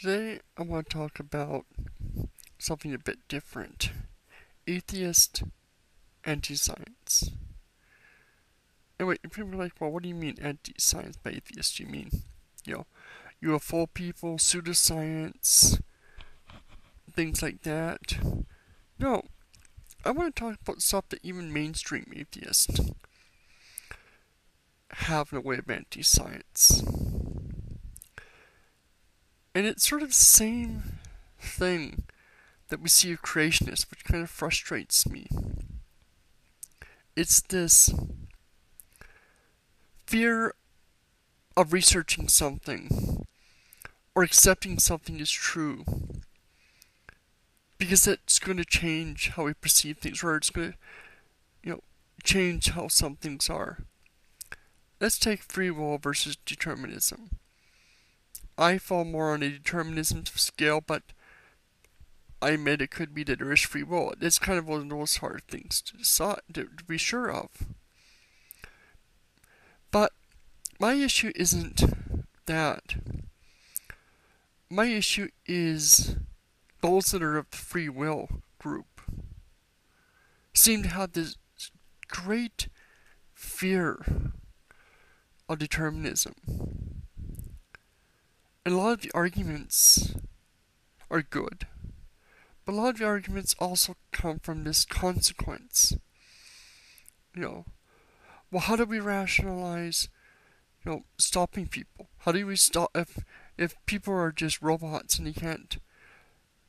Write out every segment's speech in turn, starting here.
Today I want to talk about something a bit different. Atheist, anti-science. And wait, people are like, well, what do you mean anti-science by atheist? You mean, you know, UFO people, pseudoscience, things like that? No, I want to talk about stuff that even mainstream atheists have in a way of anti-science. And it's sort of the same thing that we see of creationists, which kind of frustrates me. It's this fear of researching something or accepting something as true because that's going to change how we perceive things, or it's going to, change how some things are. Let's take free will versus determinism. I fall more on a determinism scale, but I admit it could be that there is free will. It's kind of one of those hard things to decide, to be sure of. But my issue isn't that. My issue is those that are of the free will group seem to have this great fear of determinism. And a lot of the arguments are good, but a lot of the arguments also come from this consequence. Well, how do we rationalize, stopping people? How do we stop if people are just robots and they can't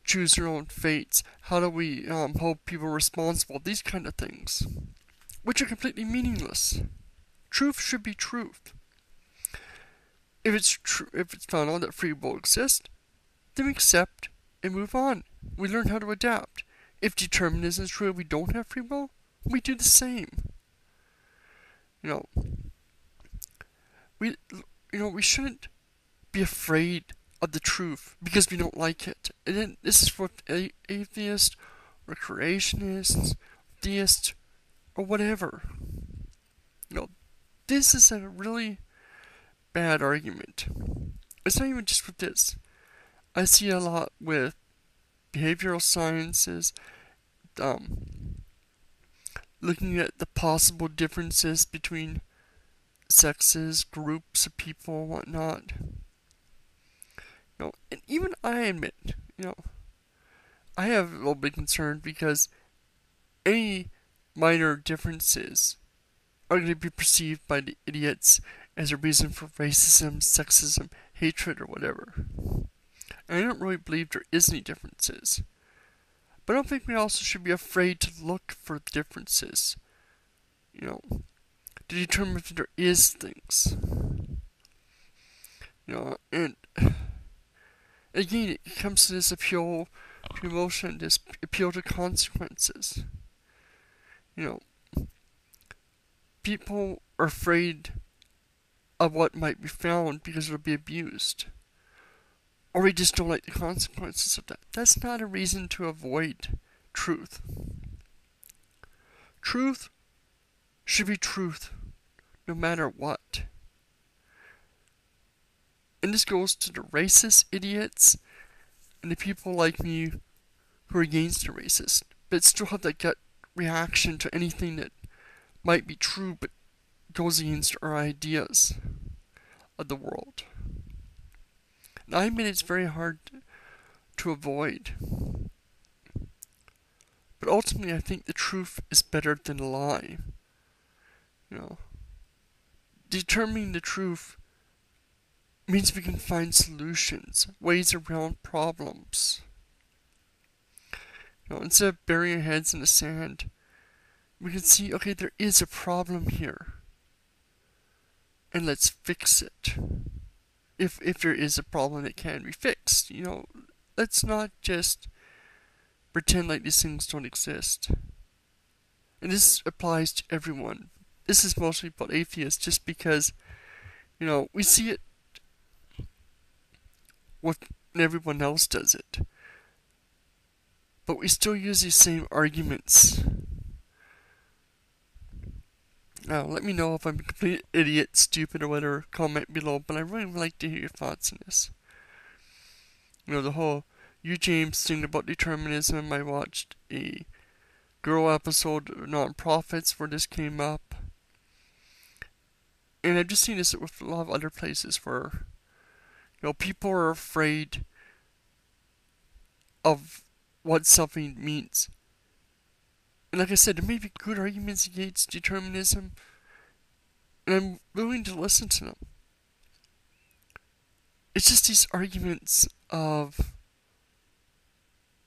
choose their own fates? How do we hold people responsible? These kind of things, which are completely meaningless. Truth should be truth. If it's found out that free will exists, then we accept and move on. We learn how to adapt. If determinism is true and we don't have free will, we do the same. We shouldn't be afraid of the truth because we don't like it. And then this is for atheists or creationists, theists, or whatever. This is a really bad argument. It's not even just with this. I see a lot with behavioral sciences, looking at the possible differences between sexes, groups of people, and whatnot. And even I admit, I have a little bit concerned because any minor differences are going to be perceived by the idiots as a reason for racism, sexism, hatred, or whatever. And I don't really believe there is any differences. But I don't think we also should be afraid to look for differences, to determine if there is things. And again, it comes to this appeal to emotion, this appeal to consequences. People are afraid of what might be found because it'll be abused. Or we just don't like the consequences of that. That's not a reason to avoid truth. Truth should be truth, no matter what. And this goes to the racist idiots and the people like me who are against the racist, but still have that gut reaction to anything that might be true but goes against our ideas of the world. And I admit it's very hard to avoid. But ultimately I think the truth is better than a lie. Determining the truth means we can find solutions, ways around problems. Instead of burying our heads in the sand, we can see, okay, there is a problem here. And let's fix it. If there is a problem that can be fixed, let's not just pretend like these things don't exist. And this applies to everyone. This is mostly about atheists, just because, we see it when everyone else does it. But we still use these same arguments. Now, let me know if I'm a complete idiot, stupid, or whatever. Comment below, but I really would like to hear your thoughts on this. The whole you James thing about determinism. I watched a Girl episode of Non-Profits where this came up. And I've just seen this with a lot of other places where, people are afraid of what something means. And like I said, there may be good arguments against determinism, and I'm willing to listen to them. It's just these arguments of,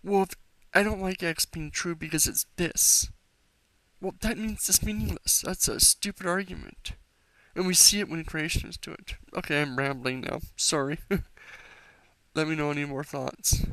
well, if I don't like X being true because it's this. Well, that means it's meaningless. That's a stupid argument. And we see it when creationists do it. Okay, I'm rambling now. Sorry. Let me know any more thoughts.